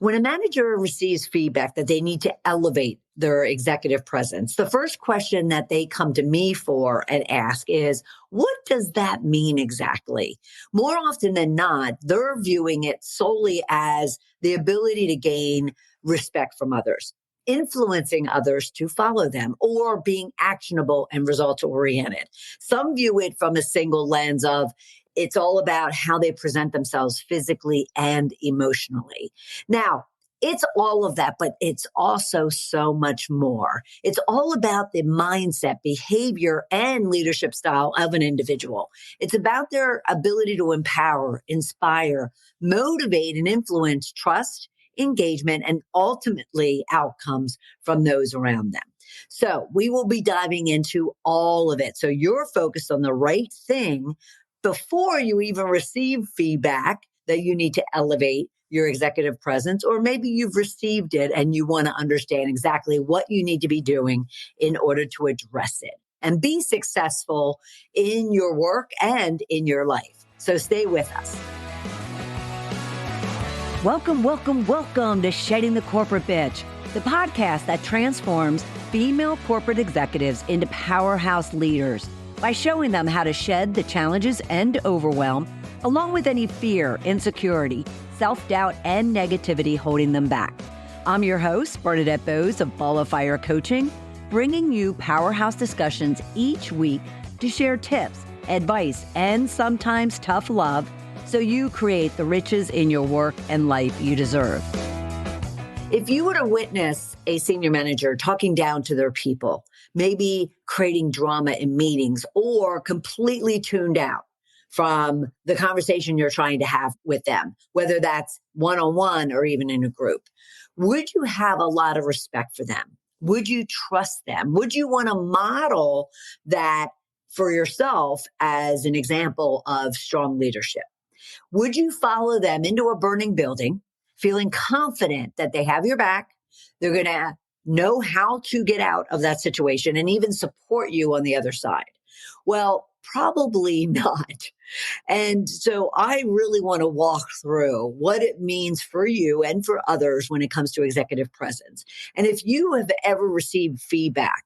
When a manager receives feedback that they need to elevate their executive presence, the first question that they come to me for and ask is, what does that mean exactly? More often than not, they're viewing it solely as the ability to gain respect from others, influencing others to follow them, or being actionable and results oriented. Some view it from a single lens of it's all about how they present themselves physically and emotionally. Now, it's all of that, but it's also so much more. It's all about the mindset, behavior, and leadership style of an individual. It's about their ability to empower, inspire, motivate, and influence trust, engagement, and ultimately outcomes from those around them. So we will be diving into all of it. So you're focused on the right thing before you even receive feedback that you need to elevate your executive presence, or maybe you've received it and you want to understand exactly what you need to be doing in order to address it and be successful in your work and in your life. So stay with us. Welcome to Shedding the Corporate Bitch, the podcast that transforms female corporate executives into powerhouse leaders by showing them how to shed the challenges and overwhelm, along with any fear, insecurity, self-doubt, and negativity holding them back. I'm your host, Bernadette Bose of Ball of Fire Coaching, bringing you powerhouse discussions each week to share tips, advice, and sometimes tough love so you create the riches in your work and life you deserve. If you were to witness a senior manager talking down to their people, maybe creating drama in meetings or completely tuned out from the conversation you're trying to have with them, whether that's one-on-one or even in a group, would you have a lot of respect for them? Would you trust them? Would you want to model that for yourself as an example of strong leadership? Would you follow them into a burning building, feeling confident that they have your back, they're going to know how to get out of that situation and even support you on the other side? Well, probably not. And so I really want to walk through what it means for you and for others when it comes to executive presence. And if you have ever received feedback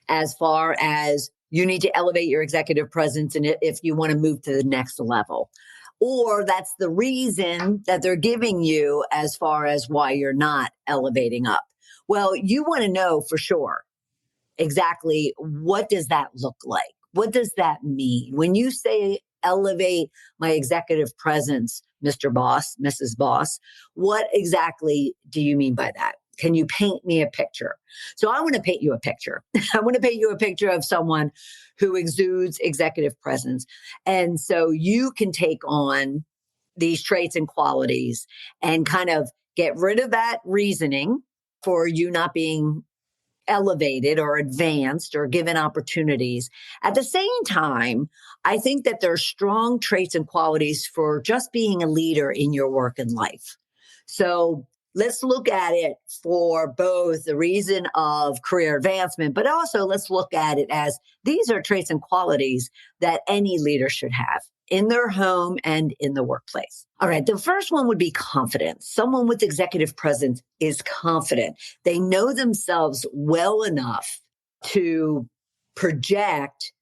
as far as you need to elevate your executive presence and if you want to move to the next level, or that's the reason that they're giving you as far as why you're not elevating up, well, you want to know for sure exactly what does that look like? What does that mean? When you say elevate my executive presence, Mr. Boss, Mrs. Boss, what exactly do you mean by that? Can you paint me a picture? So I want to paint you a picture. I want to paint you a picture of someone who exudes executive presence. And so you can take on these traits and qualities and kind of get rid of that reasoning for you not being elevated or advanced or given opportunities. At the same time, I think that there are strong traits and qualities for just being a leader in your work and life. So let's look at it for both the reason of career advancement, but also let's look at it as these are traits and qualities that any leader should have in their home and in the workplace. All right, the first one would be confidence. Someone with executive presence is confident. They know themselves well enough to project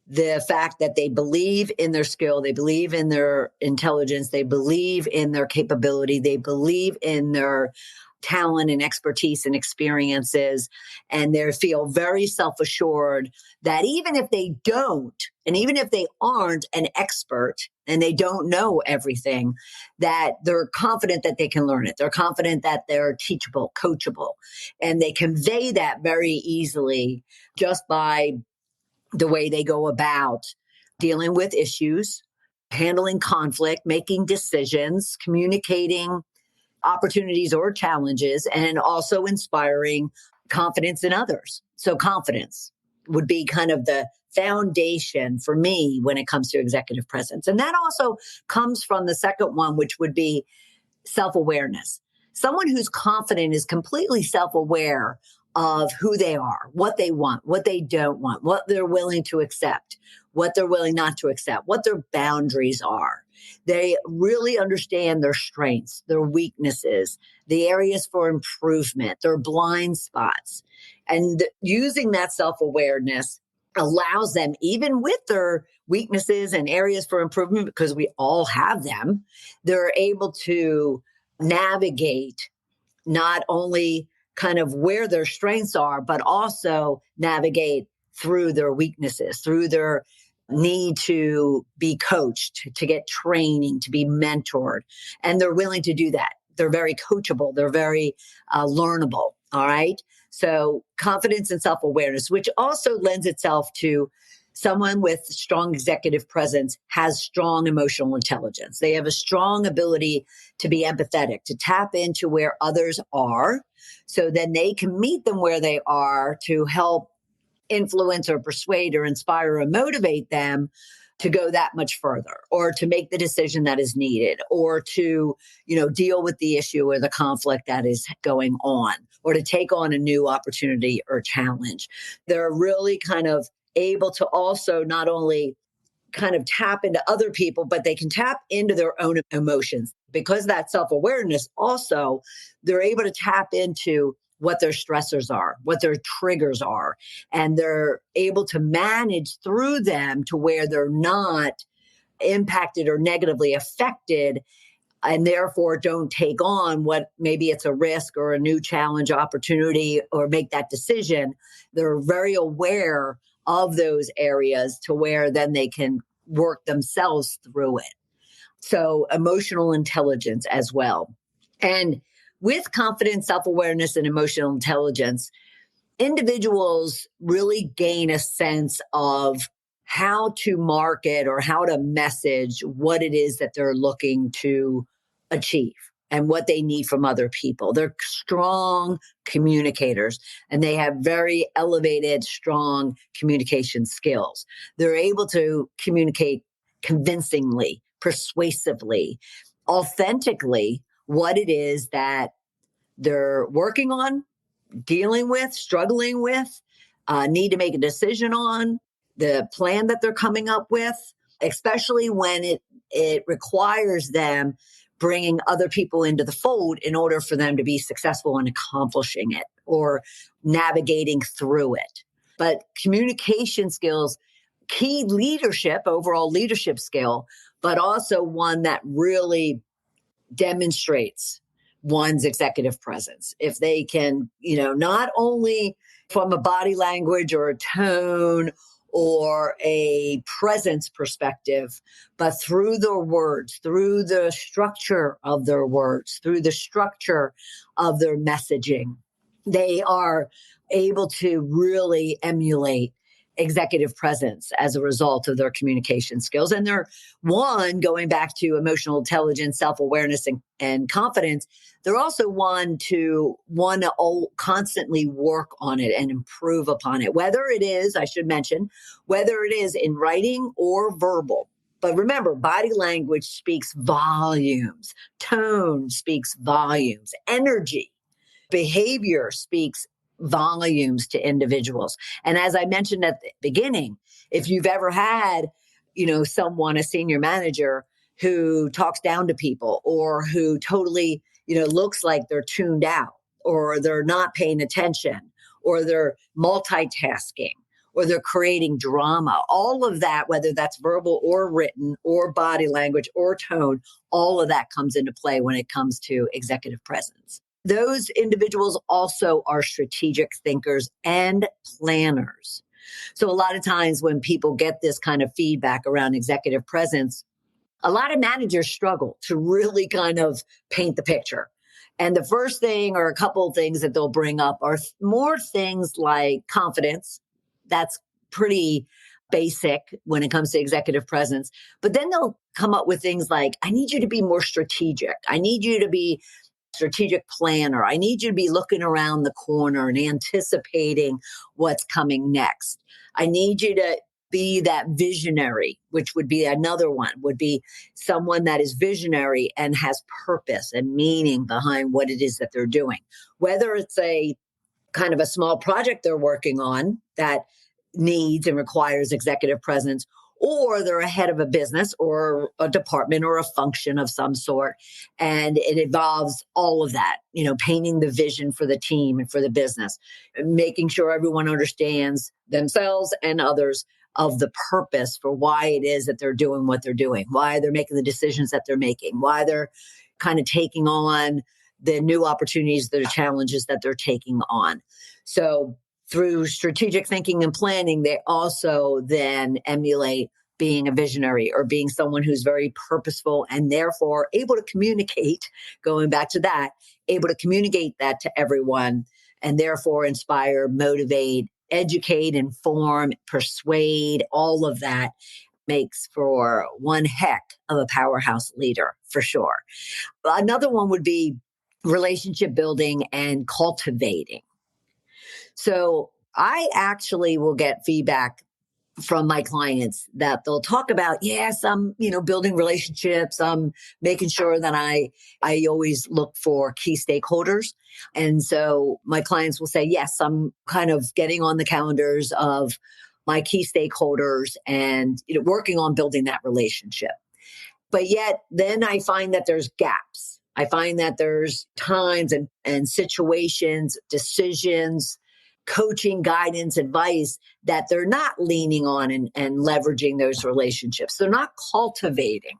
the fact that they believe in their skill, they believe in their intelligence, they believe in their capability, they believe in their talent and expertise and experiences, and they feel very self-assured that even if they don't, and even if they aren't an expert and they don't know everything, that they're confident that they can learn it. They're confident that they're teachable, coachable, and they convey that very easily just by the way they go about dealing with issues, handling conflict, making decisions, communicating opportunities or challenges, and also inspiring confidence in others. So confidence would be kind of the foundation for me when it comes to executive presence. And that also comes from the second one, which would be self-awareness. Someone who's confident is completely self-aware of who they are, what they want, what they don't want, what they're willing to accept, what they're willing not to accept, what their boundaries are. They really understand their strengths, their weaknesses, the areas for improvement, their blind spots. And using that self-awareness allows them, even with their weaknesses and areas for improvement, because we all have them, they're able to navigate not only kind of where their strengths are, but also navigate through their weaknesses, through their need to be coached, to get training, to be mentored. And they're willing to do that. They're very coachable. They're very learnable. All right. So confidence and self-awareness, which also lends itself to someone with strong executive presence, has strong emotional intelligence. They have a strong ability to be empathetic, to tap into where others are. So then they can meet them where they are to help influence or persuade or inspire or motivate them to go that much further, or to make the decision that is needed, or to, deal with the issue or the conflict that is going on, or to take on a new opportunity or challenge. They're really kind of able to also not only kind of tap into other people, but they can tap into their own emotions. Because that self-awareness also, they're able to tap into what their stressors are, what their triggers are, and they're able to manage through them to where they're not impacted or negatively affected, and therefore don't take on what maybe it's a risk or a new challenge opportunity or make that decision. They're very aware of those areas to where then they can work themselves through it. So emotional intelligence as well. And with confidence, self-awareness, and emotional intelligence, individuals really gain a sense of how to market or how to message what it is that they're looking to achieve and what they need from other people. They're strong communicators, and they have very elevated, strong communication skills. They're able to communicate convincingly, persuasively, authentically what it is that they're working on, dealing with, struggling with, need to make a decision on, the plan that they're coming up with, especially when it requires them bringing other people into the fold in order for them to be successful in accomplishing it or navigating through it. But communication skills, key leadership, overall leadership skill, but also one that really demonstrates one's executive presence. If they can, not only from a body language or a tone or a presence perspective, but through their words, through the structure of their words, through the structure of their messaging, they are able to really emulate executive presence as a result of their communication skills. And they're going back to emotional intelligence, self-awareness, and confidence. They're also one to constantly work on it and improve upon it, whether it is, I should mention, whether it is in writing or verbal. But remember, body language speaks volumes, tone speaks volumes, energy, behavior speaks volumes to individuals. And as I mentioned at the beginning, if you've ever had, someone, a senior manager who talks down to people or who totally, looks like they're tuned out or they're not paying attention or they're multitasking or they're creating drama, all of that, whether that's verbal or written or body language or tone, all of that comes into play when it comes to executive presence. Those individuals also are strategic thinkers and planners. So a lot of times when people get this kind of feedback around executive presence, a lot of managers struggle to really kind of paint the picture. And the first thing or a couple of things that they'll bring up are more things like confidence. That's pretty basic when it comes to executive presence. But then they'll come up with things like, I need you to be more strategic. I need you to be strategic planner. I need you to be looking around the corner and anticipating what's coming next. I need you to be that visionary, which would be another one, would be someone that is visionary and has purpose and meaning behind what it is that they're doing. Whether it's a kind of a small project they're working on that needs and requires executive presence, or they're a head of a business or a department or a function of some sort. And it involves all of that, painting the vision for the team and for the business, making sure everyone understands themselves and others of the purpose for why it is that they're doing what they're doing, why they're making the decisions that they're making, why they're kind of taking on the new opportunities, the challenges that they're taking on. So through strategic thinking and planning, they also then emulate being a visionary or being someone who's very purposeful and therefore able to communicate, going back to that, able to communicate that to everyone and therefore inspire, motivate, educate, inform, persuade. All of that makes for one heck of a powerhouse leader for sure. Another one would be relationship building and cultivating. So I actually will get feedback from my clients that they'll talk about, yes, I'm, building relationships. I'm making sure that I always look for key stakeholders. And so my clients will say, yes, I'm kind of getting on the calendars of my key stakeholders and working on building that relationship. But yet then I find that there's gaps. I find that there's times and situations, decisions, coaching, guidance, advice that they're not leaning on and leveraging those relationships. They're not cultivating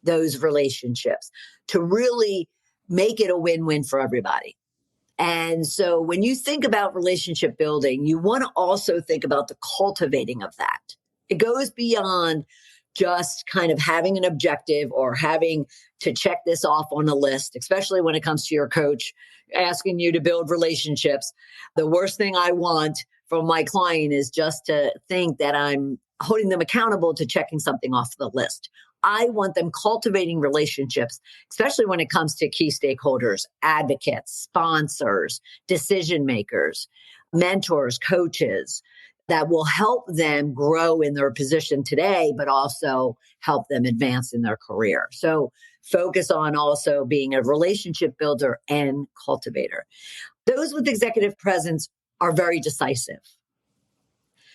those relationships to really make it a win-win for everybody. And so when you think about relationship building, you want to also think about the cultivating of that. It goes beyond just kind of having an objective or having to check this off on a list, especially when it comes to your coach asking you to build relationships. The worst thing I want from my client is just to think that I'm holding them accountable to checking something off the list. I want them cultivating relationships, especially when it comes to key stakeholders, advocates, sponsors, decision makers, mentors, coaches, that will help them grow in their position today, but also help them advance in their career. So focus on also being a relationship builder and cultivator. Those with executive presence are very decisive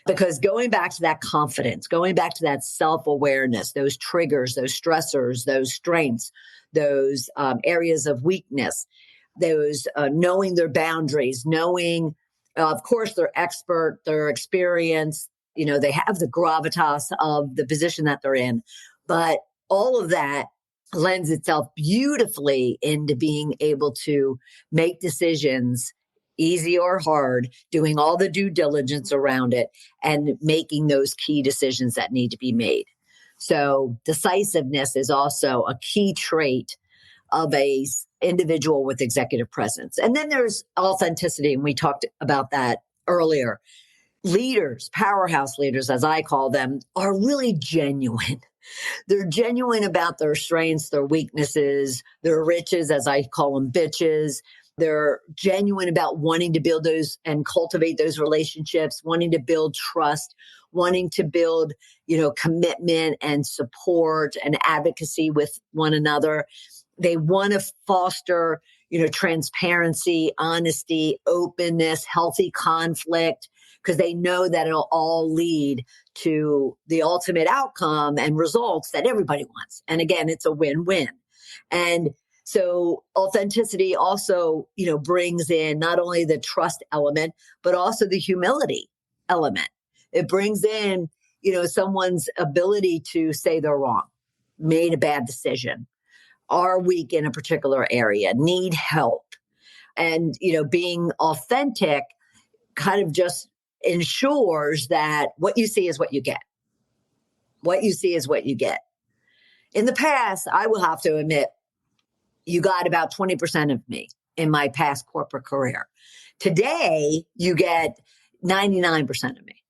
because going back to that confidence, going back to that self-awareness, those triggers, those stressors, those strengths, those areas of weakness, those knowing their boundaries, knowing of course, they're expert, they're experienced, they have the gravitas of the position that they're in. But all of that lends itself beautifully into being able to make decisions, easy or hard, doing all the due diligence around it and making those key decisions that need to be made. So decisiveness is also a key trait of a individual with executive presence. And then there's authenticity, and we talked about that earlier. Leaders, powerhouse leaders, as I call them, are really genuine. They're genuine about their strengths, their weaknesses, their riches, as I call them, bitches. They're genuine about wanting to build those and cultivate those relationships, wanting to build trust, wanting to build, commitment and support and advocacy with one another. They want to foster, transparency, honesty, openness, healthy conflict, because they know that it'll all lead to the ultimate outcome and results that everybody wants. And again, it's a win-win. And so authenticity also, brings in not only the trust element, but also the humility element. It brings in, someone's ability to say they're wrong, made a bad decision, are weak in a particular area, need help. And, being authentic kind of just ensures that what you see is what you get. What you see is what you get. In the past, I will have to admit, you got about 20% of me in my past corporate career. Today, you get 99% of me.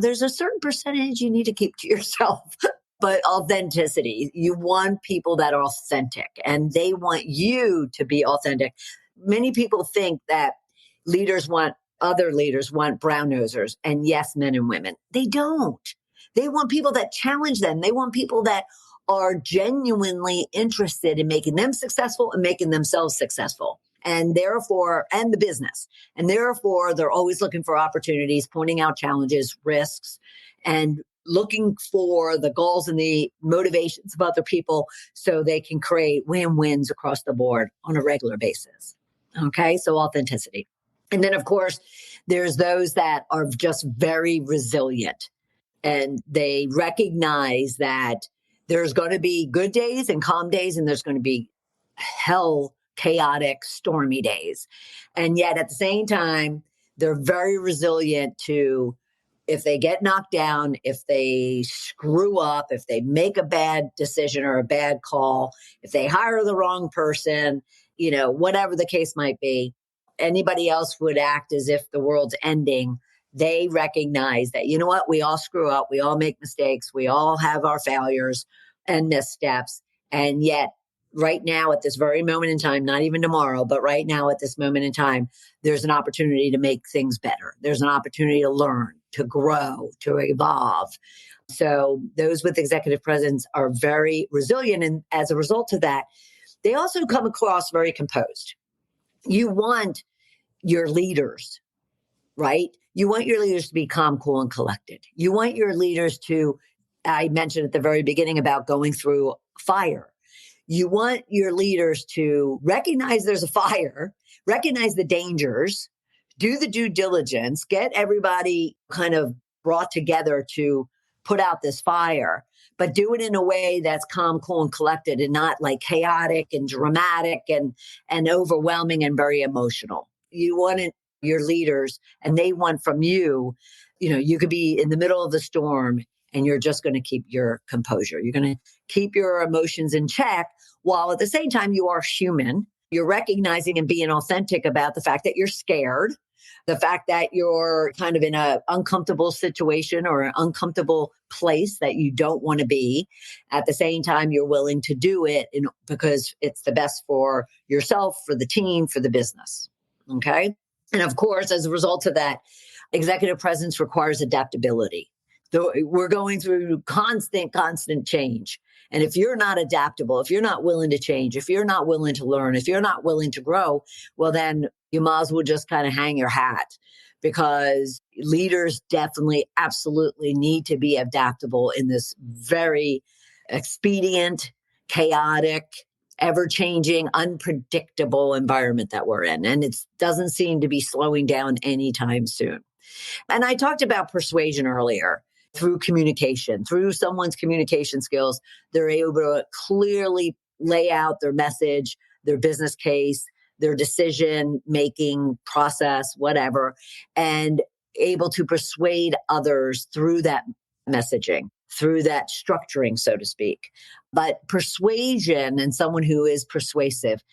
There's a certain percentage you need to keep to yourself. But authenticity, you want people that are authentic and they want you to be authentic. Many people think that other leaders want brown nosers and yes, men and women. They don't. They want people that challenge them. They want people that are genuinely interested in making them successful and making themselves successful. And the business. And therefore, they're always looking for opportunities, pointing out challenges, risks, and looking for the goals and the motivations of other people so they can create win-wins across the board on a regular basis. Okay, so authenticity. And then, of course, there's those that are just very resilient and they recognize that there's going to be good days and calm days, and there's going to be hell, chaotic, stormy days. And yet at the same time, they're very resilient to if they get knocked down, if they screw up, if they make a bad decision or a bad call, if they hire the wrong person, whatever the case might be, anybody else would act as if the world's ending. They recognize that, you know what, we all screw up, we all make mistakes, we all have our failures and missteps. And yet, right now, at this very moment in time, not even tomorrow, but right now at this moment in time, there's an opportunity to make things better. There's an opportunity to learn, to grow, to evolve. So those with executive presence are very resilient. And as a result of that, they also come across very composed. You want your leaders, right? You want your leaders to be calm, cool, and collected. You want your leaders to, I mentioned at the very beginning about going through fire. You want your leaders to recognize there's a fire, recognize the dangers, do the due diligence, get everybody kind of brought together to put out this fire, but do it in a way that's calm, cool, and collected and not like chaotic and dramatic and overwhelming and very emotional. You want your leaders, and they want from you, you could be in the middle of the storm and you're just going to keep your composure. You're going to keep your emotions in check while at the same time you are human. You're recognizing and being authentic about the fact that you're scared, the fact that you're kind of in an uncomfortable situation or an uncomfortable place that you don't want to be. At the same time, you're willing to do it because it's the best for yourself, for the team, for the business. Okay. And of course, as a result of that, executive presence requires adaptability. So we're going through constant change. And if you're not adaptable, if you're not willing to change, if you're not willing to learn, if you're not willing to grow, well, then you might as well just kind of hang your hat, because leaders definitely, absolutely need to be adaptable in this very expedient, chaotic, ever-changing, unpredictable environment that we're in. And it doesn't seem to be slowing down anytime soon. And I talked about persuasion earlier. Through communication, through someone's communication skills, they're able to clearly lay out their message, their business case, their decision-making process, whatever, and able to persuade others through that messaging, through that structuring, so to speak. But persuasion and someone who is persuasive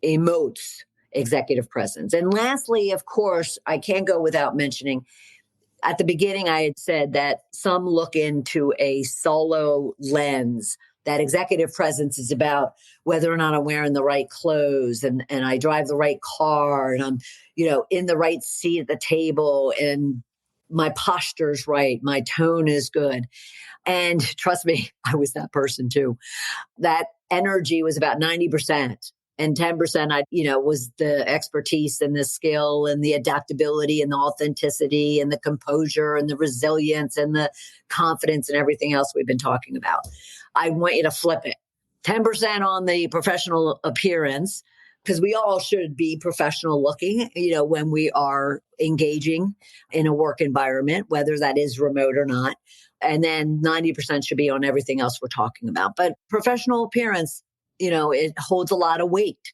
emotes executive presence. And lastly, of course, I can't go without mentioning, at the beginning, I had said that some look into a solo lens, that executive presence is about whether or not I'm wearing the right clothes and I drive the right car and I'm, in the right seat at the table and my posture's right, my tone is good. And trust me, I was that person too. That energy was about 90%. And 10%, was the expertise and the skill and the adaptability and the authenticity and the composure and the resilience and the confidence and everything else we've been talking about. I want you to flip it. 10% on the professional appearance, because we all should be professional looking, when we are engaging in a work environment, whether that is remote or not. And then 90% should be on everything else we're talking about. But professional appearance, it holds a lot of weight.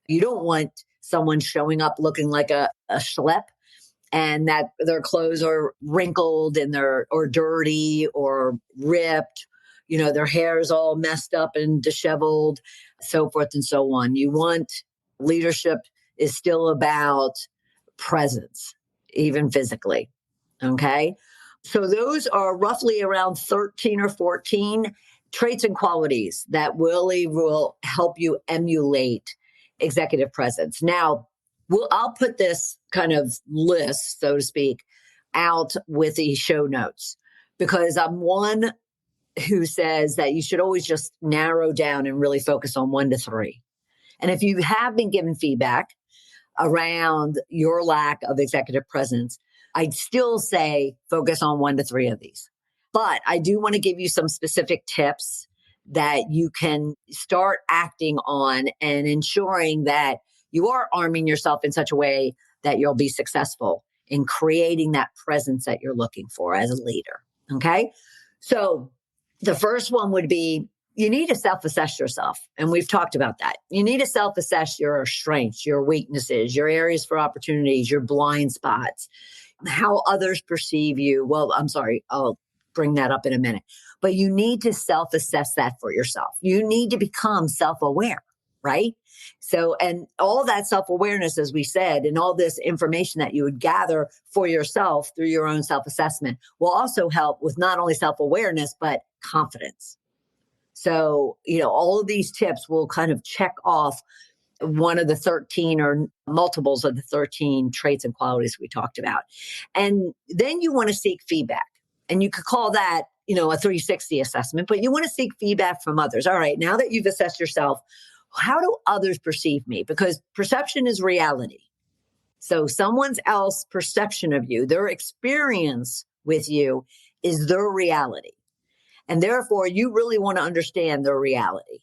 You don't want someone showing up looking like a schlep and that their clothes are wrinkled and or dirty or ripped. Their hair is all messed up and disheveled, so forth and so on. You want leadership is still about presence, even physically. Okay. So those are roughly around 13 or 14 traits and qualities that really will help you emulate executive presence. Now, I'll put this kind of list, so to speak, out with the show notes, because I'm one who says that you should always just narrow down and really focus on 1 to 3. And if you have been given feedback around your lack of executive presence, I'd still say focus on 1 to 3 of these. But I do want to give you some specific tips that you can start acting on and ensuring that you are arming yourself in such a way that you'll be successful in creating that presence that you're looking for as a leader. Okay. So the first one would be you need to self-assess yourself. And we've talked about that. You need to self-assess your strengths, your weaknesses, your areas for opportunities, your blind spots, how others perceive you. Well, I'm sorry, I'll bring that up in a minute. But you need to self-assess that for yourself. You need to become self-aware, right? So, and all that self-awareness, as we said, and all this information that you would gather for yourself through your own self-assessment will also help with not only self-awareness, but confidence. So, all of these tips will kind of check off one of the 13 or multiples of the 13 traits and qualities we talked about. And then you want to seek feedback. And you could call that, a 360 assessment, but you want to seek feedback from others. All right, now that you've assessed yourself, how do others perceive me? Because perception is reality. So someone else's perception of you, their experience with you is their reality. And therefore, you really want to understand their reality.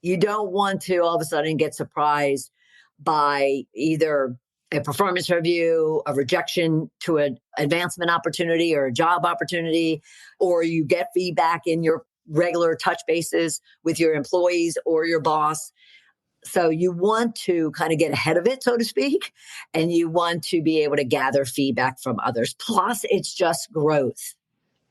You don't want to all of a sudden get surprised by either a performance review, a rejection to an advancement opportunity or a job opportunity, or you get feedback in your regular touch bases with your employees or your boss. So you want to kind of get ahead of it, so to speak, and you want to be able to gather feedback from others. Plus, it's just growth.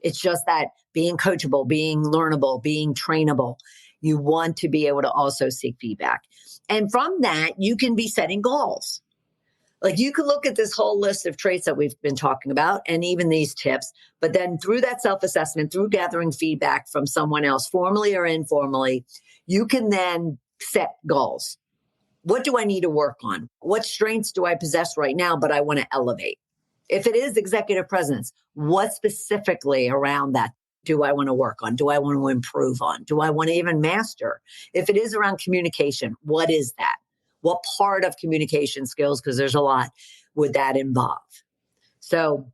It's just that being coachable, being learnable, being trainable. You want to be able to also seek feedback. And from that, you can be setting goals. Like you could look at this whole list of traits that we've been talking about and even these tips, but then through that self-assessment, through gathering feedback from someone else, formally or informally, you can then set goals. What do I need to work on? What strengths do I possess right now, but I want to elevate? If it is executive presence, what specifically around that do I want to work on? Do I want to improve on? Do I want to even master? If it is around communication, what is that? What part of communication skills, because there's a lot, would that involve? So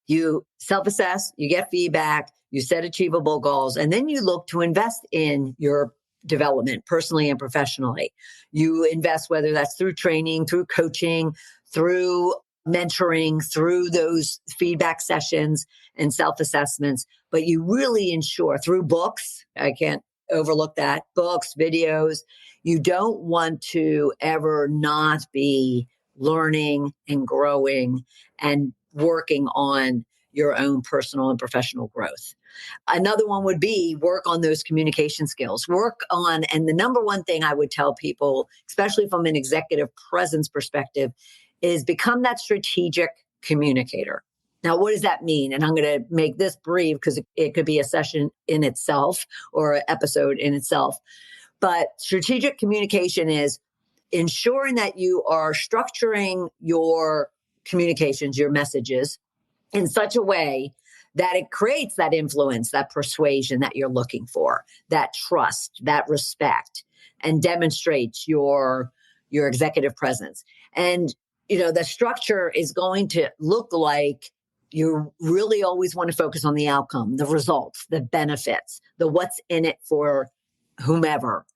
you self-assess, you get feedback, you set achievable goals, and then you look to invest in your development personally and professionally. You invest, whether that's through training, through coaching, through mentoring, through those feedback sessions and self-assessments, but you really ensure through books, I can't overlook that, books, videos, you don't want to ever not be learning and growing and working on your own personal and professional growth. Another one would be work on those communication skills, and the number one thing I would tell people, especially from an executive presence perspective, is become that strategic communicator. Now, what does that mean? And I'm going to make this brief because it could be a session in itself or an episode in itself. But strategic communication is ensuring that you are structuring your communications, your messages, in such a way that it creates that influence, that persuasion that you're looking for, that trust, that respect, and demonstrates your executive presence. And, the structure is going to look like you really always want to focus on the outcome, the results, the benefits, the what's in it for whomever.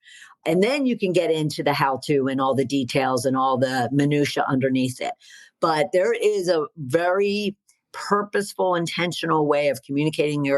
And then you can get into the how-to and all the details and all the minutia underneath it. But there is a very purposeful, intentional way of communicating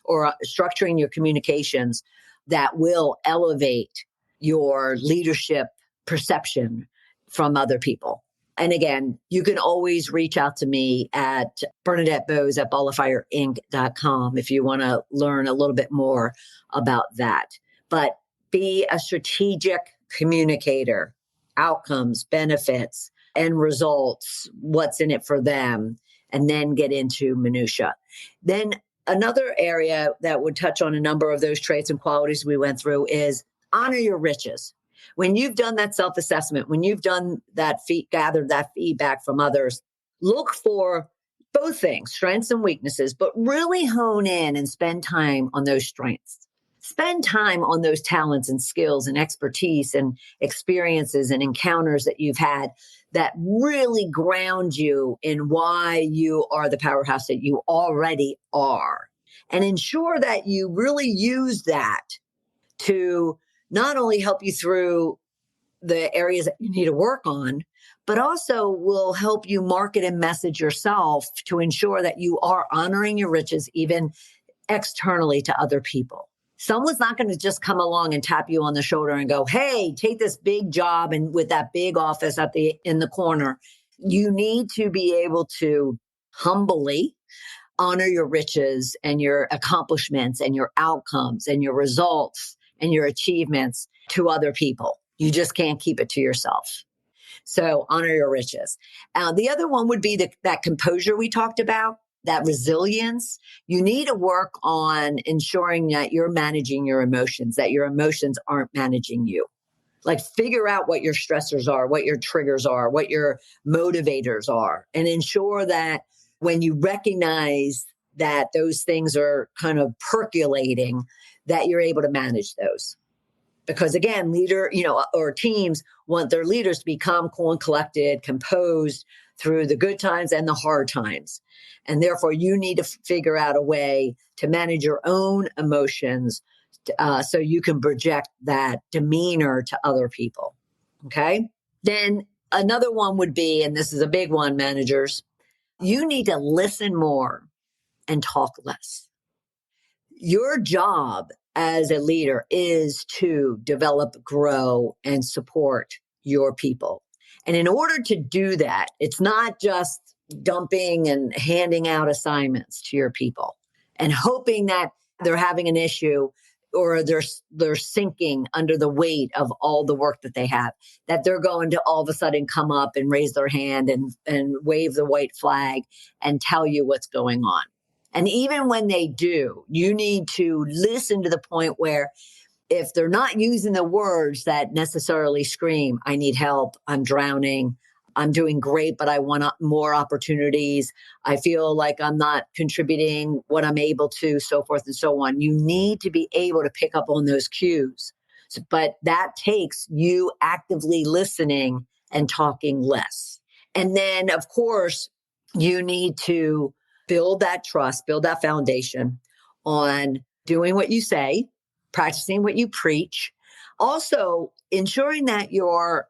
or structuring your communications that will elevate your leadership perception from other people. And again, you can always reach out to me at BernadetteBose@ballofireinc.com if you want to learn a little bit more about that. But be a strategic communicator, outcomes, benefits, and results, what's in it for them, and then get into minutia. Then another area that would touch on a number of those traits and qualities we went through is honor your riches. When you've done that self-assessment, when you've done that gathered that feedback from others, look for both things, strengths and weaknesses, but really hone in and spend time on those strengths. Spend time on those talents and skills and expertise and experiences and encounters that you've had that really ground you in why you are the powerhouse that you already are. and ensure that you really use that to not only help you through the areas that you need to work on, but also will help you market and message yourself to ensure that you are honoring your riches even externally to other people. Someone's not going to just come along and tap you on the shoulder and go, hey, take this big job and with that big office in the corner. You need to be able to humbly honor your riches and your accomplishments and your outcomes and your results and your achievements to other people. You just can't keep it to yourself. So honor your riches. The other one would be that composure we talked about, that resilience. You need to work on ensuring that you're managing your emotions, that your emotions aren't managing you. Like figure out what your stressors are, what your triggers are, what your motivators are, and ensure that when you recognize that those things are kind of percolating, that you're able to manage those. Because again, or teams want their leaders to be calm, cool, and collected, composed through the good times and the hard times. And therefore, you need to figure out a way to manage your own emotions so you can project that demeanor to other people. Okay. Then another one would be, and this is a big one, managers, you need to listen more and talk less. Your job as a leader is to develop, grow, and support your people. And in order to do that, it's not just dumping and handing out assignments to your people and hoping that they're having an issue or they're sinking under the weight of all the work that they have, that they're going to all of a sudden come up and raise their hand and wave the white flag and tell you what's going on. And even when they do, you need to listen to the point where if they're not using the words that necessarily scream, I need help, I'm drowning, I'm doing great, but I want more opportunities, I feel like I'm not contributing what I'm able to, so forth and so on. You need to be able to pick up on those cues. But that takes you actively listening and talking less. And then, of course, you need to build that trust, build that foundation on doing what you say, practicing what you preach. Also, ensuring that you're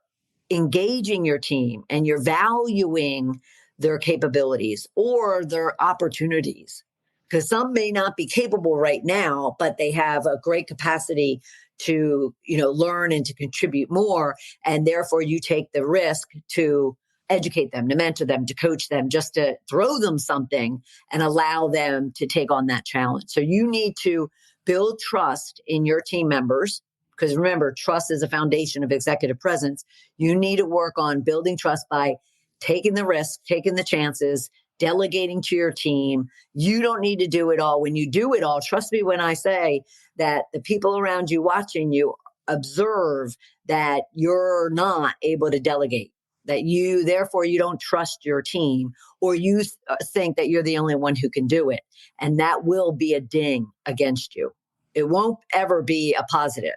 engaging your team and you're valuing their capabilities or their opportunities. Because some may not be capable right now, but they have a great capacity to, learn and to contribute more. And therefore, you take the risk to educate them, to mentor them, to coach them, just to throw them something and allow them to take on that challenge. So you need to build trust in your team members, because remember, trust is a foundation of executive presence. You need to work on building trust by taking the risk, taking the chances, delegating to your team. You don't need to do it all. When you do it all, trust me when I say that the people around you watching you observe that you're not able to delegate, that therefore you don't trust your team, or you think that you're the only one who can do it. And that will be a ding against you. It won't ever be a positive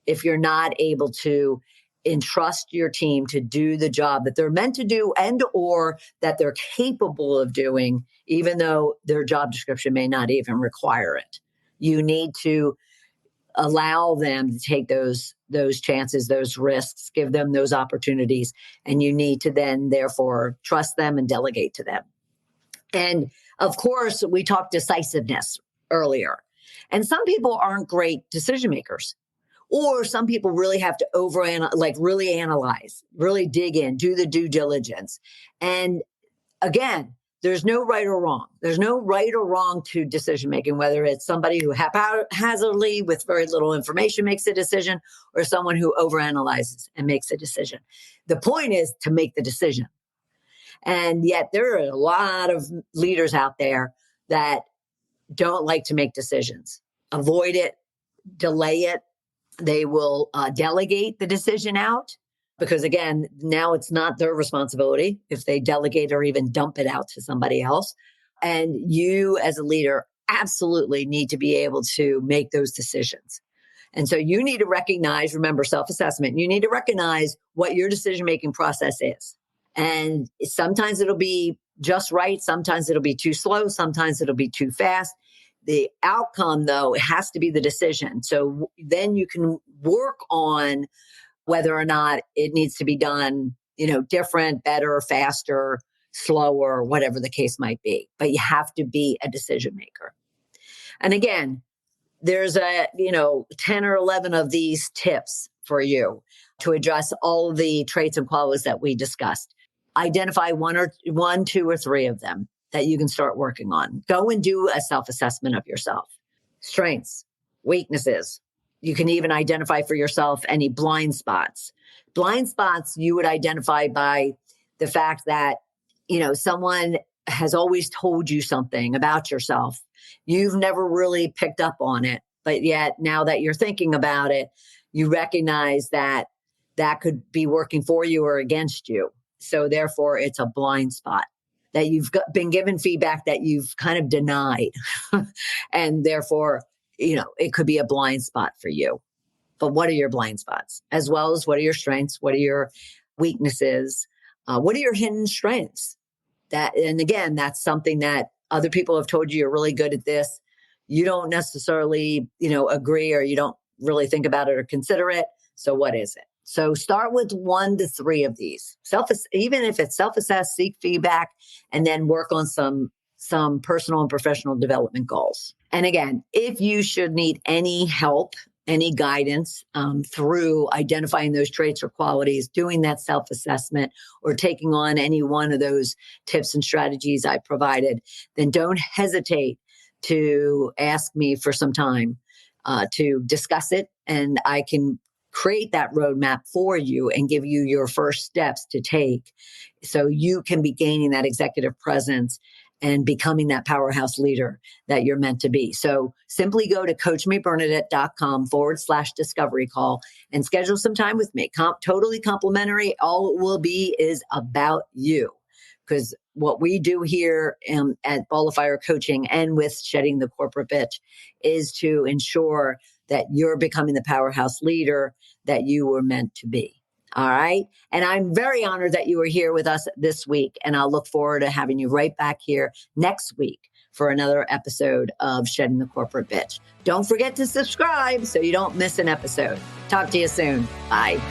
if you're not able to entrust your team to do the job that they're meant to do and or that they're capable of doing, even though their job description may not even require it. You need to allow them to take those chances, those risks, give them those opportunities. And you need to then, therefore, trust them and delegate to them. And of course, we talked decisiveness earlier. And some people aren't great decision makers. Or some people really have to really analyze, really dig in, do the due diligence. And again, there's no right or wrong. There's no right or wrong to decision making, whether it's somebody who haphazardly with very little information makes a decision or someone who overanalyzes and makes a decision. The point is to make the decision. And yet there are a lot of leaders out there that don't like to make decisions, avoid it, delay it. They will delegate the decision out because, again, now it's not their responsibility if they delegate or even dump it out to somebody else. And you as a leader absolutely need to be able to make those decisions. And so you need to recognize, remember, self-assessment, you need to recognize what your decision-making process is. And sometimes it'll be just right. Sometimes it'll be too slow. Sometimes it'll be too fast. The outcome, though, it has to be the decision. So then you can work on whether or not it needs to be done, different, better, faster, slower, whatever the case might be. But you have to be a decision maker. And again, there's 10 or 11 of these tips for you to address all of the traits and qualities that we discussed. Identify one, two, or three of them that you can start working on. Go and do a self-assessment of yourself. Strengths, weaknesses. You can even identify for yourself any blind spots. Blind spots you would identify by the fact that, someone has always told you something about yourself. You've never really picked up on it, but yet now that you're thinking about it, you recognize that that could be working for you or against you. So therefore, it's a blind spot that you've been given feedback that you've kind of denied. And therefore, it could be a blind spot for you. But what are your blind spots? As well as what are your strengths? What are your weaknesses? What are your hidden strengths? And again, that's something that other people have told you you're really good at this. You don't necessarily, agree, or you don't really think about it or consider it. So what is it? So start with 1 to 3 of these. Even if it's self-assess, seek feedback, and then work on some personal and professional development goals. And again, if you should need any help, any guidance through identifying those traits or qualities, doing that self-assessment, or taking on any one of those tips and strategies I provided, then don't hesitate to ask me for some time to discuss it. And I can create that roadmap for you and give you your first steps to take so you can be gaining that executive presence and becoming that powerhouse leader that you're meant to be. So simply go to coachmebernadette.com/discovery call and schedule some time with me. Totally complimentary. All it will be is about you. Because what we do here at Ball of Fire Coaching and with Shedding the Corporate Bitch is to ensure that you're becoming the powerhouse leader that you were meant to be. All right. And I'm very honored that you were here with us this week. And I'll look forward to having you right back here next week for another episode of Shedding the Corporate Bitch. Don't forget to subscribe so you don't miss an episode. Talk to you soon. Bye.